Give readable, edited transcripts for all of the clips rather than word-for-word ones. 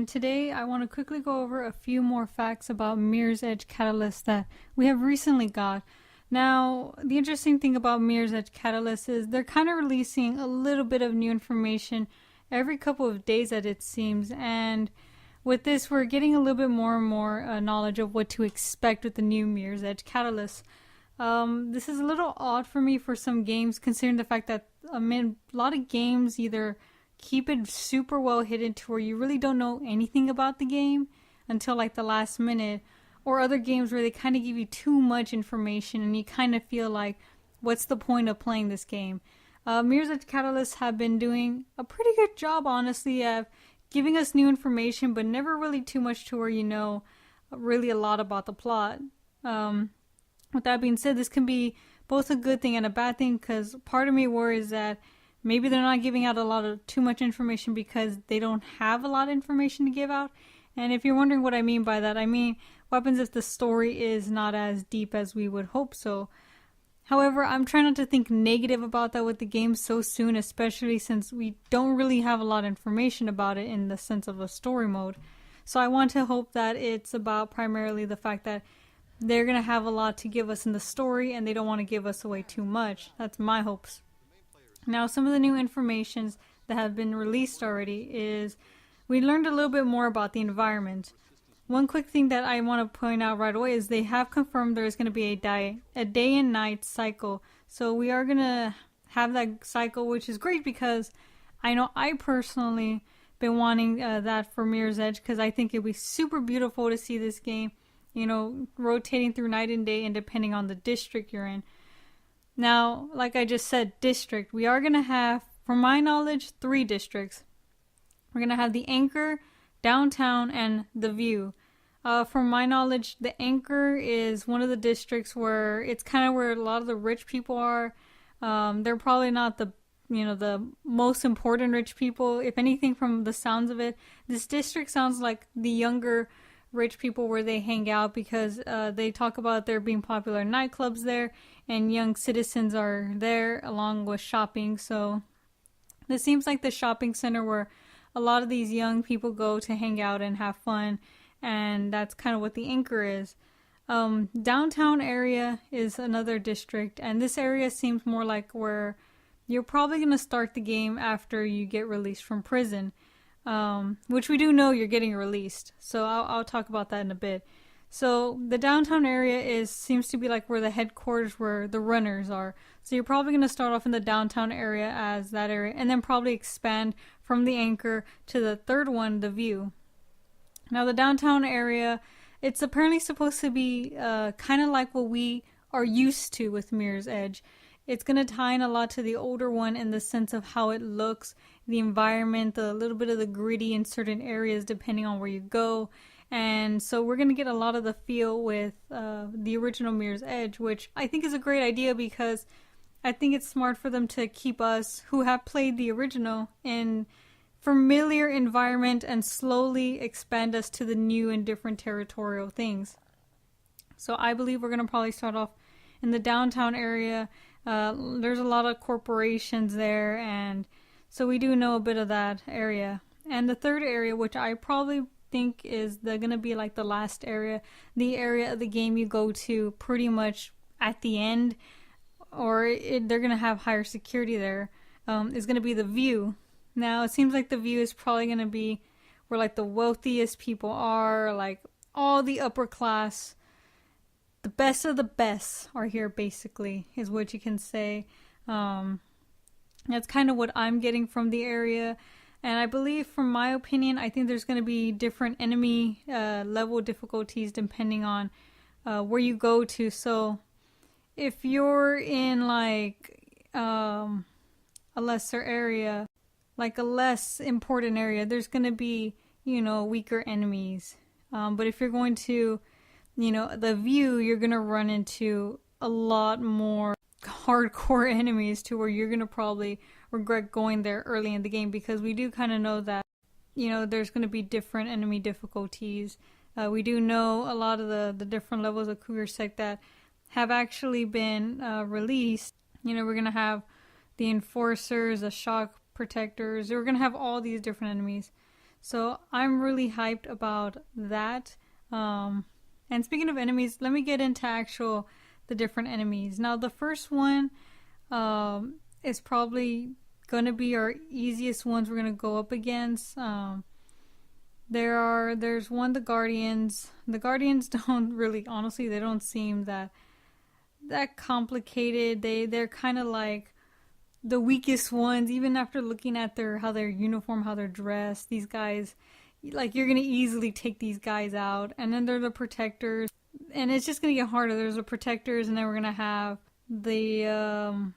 today I want to quickly go over a few more facts about Mirror's Edge Catalyst that we have recently got. Now, the interesting thing about Mirror's Edge Catalyst is they're kind of releasing a little bit of new information every couple of days, as it seems, and with this we're getting a little bit more and more knowledge of what to expect with the new Mirror's Edge Catalyst. This is a little odd for me for some games, considering the fact that a lot of games either keep it super well hidden to where you really don't know anything about the game until like the last minute, or other games where they kind of give you too much information and you kind of feel like, what's the point of playing this game? Mirror's Edge Catalyst have been doing a pretty good job, honestly, of giving us new information, but never really too much to where you know really a lot about the plot. With that being said, this can be both a good thing and a bad thing, because part of me worries that maybe they're not giving out too much information because they don't have a lot of information to give out. And if you're wondering what I mean by that, I mean what happens if the story is not as deep as we would hope so. However, I'm trying not to think negative about that with the game so soon, especially since we don't really have a lot of information about it in the sense of a story mode. So I want to hope that it's about primarily the fact that they're going to have a lot to give us in the story and they don't want to give us away too much. That's my hopes. Now, some of the new informations that have been released already is we learned a little bit more about the environment. One quick thing that I want to point out right away is they have confirmed there's going to be a day and night cycle. So we are going to have that cycle, which is great because I know I personally been wanting that for Mirror's Edge, because I think it'd be super beautiful to see this game, you know, rotating through night and day and depending on the district you're in. Now, like I just said, district. We are going to have, from my knowledge, 3 districts. We're going to have the Anchor, Downtown, and the View. From my knowledge, the Anchor is one of the districts where it's kind of where a lot of the rich people are. They're probably not the most important rich people. If anything, from the sounds of it, this district sounds like the younger rich people where they hang out, because they talk about there being popular nightclubs there and young citizens are there along with shopping. So this seems like the shopping center where a lot of these young people go to hang out and have fun, and that's kind of what the Anchor is. Downtown area is another district, and this area seems more like where you're probably going to start the game after you get released from prison. Which we do know you're getting released, so I'll talk about that in a bit. So the downtown area seems to be like where the headquarters, where the runners are. So you're probably going to start off in the downtown area as that area, and then probably expand from the Anchor to the third one, the View. Now the downtown area, it's apparently supposed to be kind of like what we are used to with Mirror's Edge. It's going to tie in a lot to the older one in the sense of how it looks, the environment, a little bit of the gritty in certain areas depending on where you go. And so we're going to get a lot of the feel with the original Mirror's Edge, which I think is a great idea, because I think it's smart for them to keep us who have played the original in familiar environment and slowly expand us to the new and different territorial things. So I believe we're going to probably start off in the downtown area. There's a lot of corporations there, and so we do know a bit of that area. And the third area, which I probably think is going to be like the last area, the area of the game you go to pretty much at the end, or they're going to have higher security there, is going to be the View. Now, it seems like the View is probably going to be where like the wealthiest people are, like all the upper class. The best of the best are here, basically, is what you can say. That's kind of what I'm getting from the area. And I believe, from my opinion, I think there's going to be different enemy level difficulties depending on where you go to. So if you're in like a lesser area, like a less important area, there's going to be, weaker enemies. But if you're going to the View, you're going to run into a lot more hardcore enemies to where you're going to probably regret going there early in the game, because we do kind of know that, there's going to be different enemy difficulties. We do know a lot of the different levels of Cougar Sect that have actually been released. We're going to have the Enforcers, the Shock Protectors. We're going to have all these different enemies. So I'm really hyped about that. And speaking of enemies, let me get into the different enemies. Now, the first one is probably gonna be our easiest ones we're gonna go up against. There's one, the Guardians. The Guardians don't really, honestly, they don't seem that complicated. They're kind of like the weakest ones, even after looking at their uniform, how they're dressed. These guys, like, you're gonna easily take these guys out. And then there's the Protectors, and it's just gonna get harder. There's the Protectors, and then we're gonna have the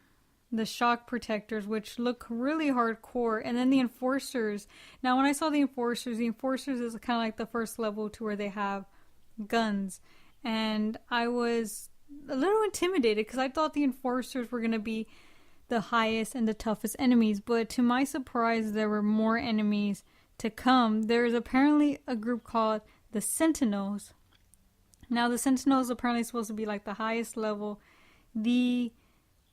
Shock Protectors, which look really hardcore, and then the Enforcers. Now, when I saw the Enforcers is kind of like the first level to where they have guns, and I was a little intimidated because I thought the Enforcers were gonna be the highest and the toughest enemies, but to my surprise, there were more enemies to come. There's apparently a group called the Sentinels. Now, the Sentinels apparently supposed to be like the highest level, the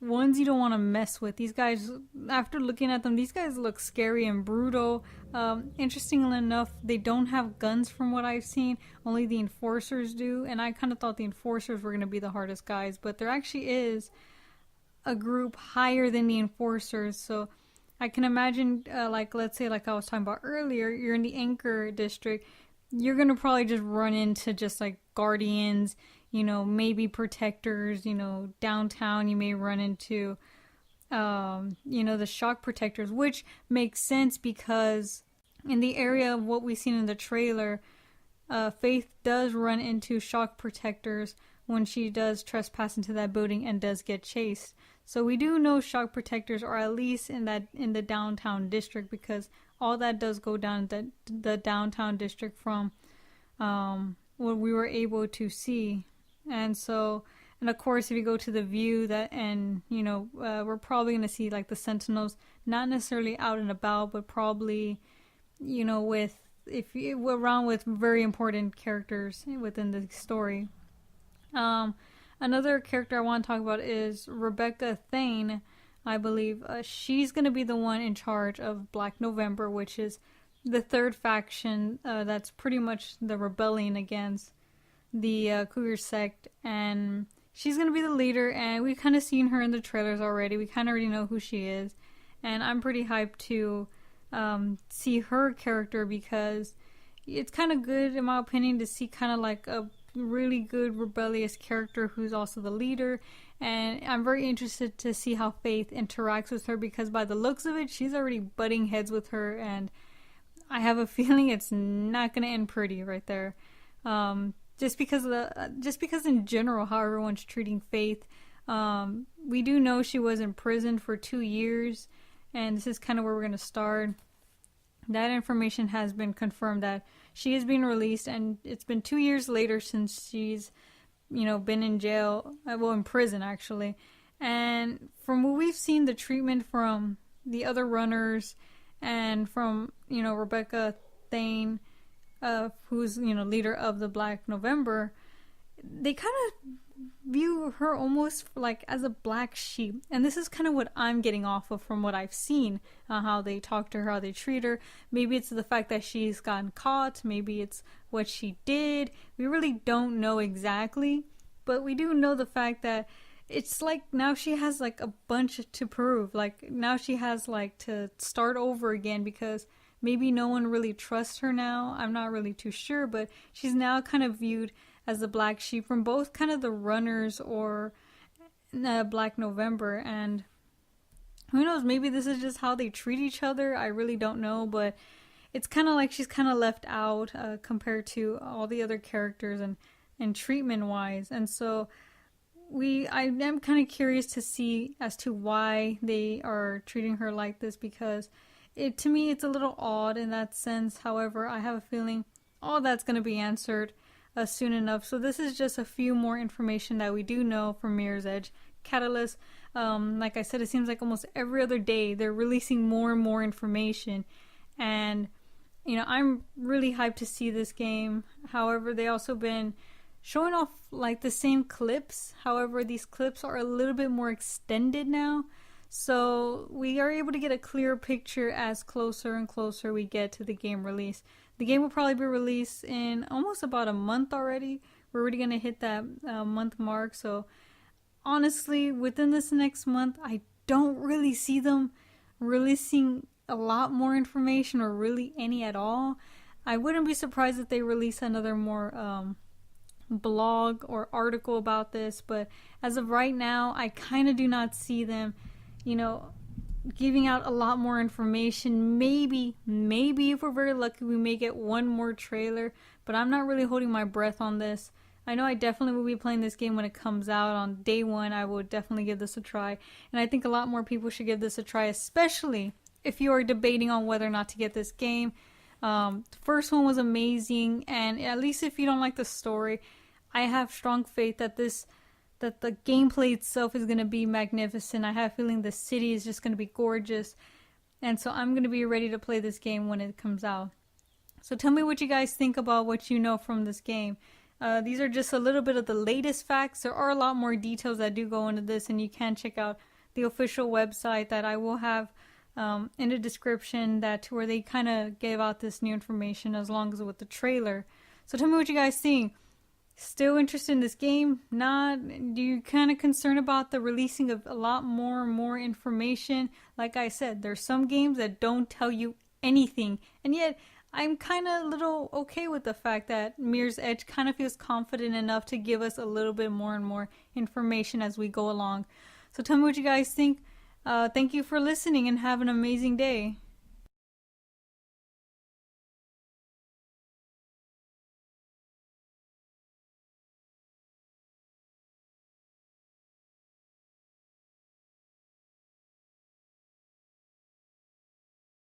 ones you don't want to mess with. These guys, after looking at them, these guys look scary and brutal. Interestingly enough, they don't have guns from what I've seen. Only the Enforcers do, and I kind of thought the Enforcers were going to be the hardest guys, but there actually is a group higher than the Enforcers. So I can imagine, like, let's say, like I was talking about earlier, you're in the Anchor District, you're going to probably just run into just like Guardians, maybe Protectors. Downtown you may run into, the Shock Protectors, which makes sense because in the area of what we've seen in the trailer, Faith does run into Shock Protectors when she does trespass into that building and does get chased. So we do know Shock Protectors are at least in the downtown district, because all that does go down the downtown district from what we were able to see. And of course, if you go to the view we're probably going to see like the Sentinels, not necessarily out and about, but probably, around with very important characters within the story. Another character I want to talk about is Rebecca Thane, I believe. She's going to be the one in charge of Black November, which is the third faction that's pretty much the rebellion against the Cougar sect, and she's going to be the leader, and we've kind of seen her in the trailers already. We kind of already know who she is, and I'm pretty hyped to see her character, because it's kind of good, in my opinion, to see kind of like a really good rebellious character who's also the leader. And I'm very interested to see how Faith interacts with her, because by the looks of it, she's already butting heads with her, and I have a feeling it's not going to end pretty right there. Just because in general how everyone's treating Faith. We do know she was in prison for 2 years, and this is kind of where we're going to start. That information has been confirmed that she is being released, and it's been 2 years later since she's, been in jail, in prison actually. And from what we've seen, the treatment from the other runners and from, Rebecca Thane, who's, leader of the Black November, they kind of view her almost like as a black sheep. And this is kind of what I'm getting off of from what I've seen, how they talk to her, how they treat her. Maybe it's the fact that she's gotten caught. Maybe it's what she did. We really don't know exactly, but we do know the fact that it's like now she has like a bunch to prove. Like now she has like to start over again, because maybe no one really trusts her now. I'm not really too sure, but she's now kind of viewed as the black sheep from both kind of the runners or Black November. And who knows, maybe this is just how they treat each other. I really don't know, but it's kind of like she's kind of left out compared to all the other characters and treatment wise. And so I am kind of curious to see as to why they are treating her like this, because to me it's a little odd in that sense. However, I have a feeling all that's going to be answered soon enough. So this is just a few more information that we do know from Mirror's Edge Catalyst. Like I said, it seems like almost every other day they're releasing more and more information, and I'm really hyped to see this game. However, they also been showing off like the same clips. However, these clips are a little bit more extended now. So we are able to get a clear picture as closer and closer we get to the game release. The game will probably be released in almost about a month already. We're already going to hit that month mark. So honestly, within this next month, I don't really see them releasing a lot more information or really any at all. I wouldn't be surprised if they release another more blog or article about this, but as of right now, I kind of do not see them, you know, giving out a lot more information. Maybe if we're very lucky, we may get one more trailer, but I'm not really holding my breath on this. I know I definitely will be playing this game when it comes out on day one. I will definitely give this a try, and I think a lot more people should give this a try, especially if you are debating on whether or not to get this game. The first one was amazing, and at least if you don't like the story, I have strong faith that the gameplay itself is going to be magnificent. I have a feeling the city is just going to be gorgeous, and so I'm going to be ready to play this game when it comes out. So tell me what you guys think about what you know from this game. These are just a little bit of the latest facts. There are a lot more details that do go into this, and you can check out the official website that I will have in the description, that where they kind of gave out this new information as long as with the trailer. So tell me what you guys think. Still interested in this game? Not? Do you kind of concerned about the releasing of a lot more and more information? Like I said, there's some games that don't tell you anything, and yet I'm kind of a little okay with the fact that Mirror's Edge kind of feels confident enough to give us a little bit more and more information as we go along. So tell me what you guys think. Thank you for listening and have an amazing day.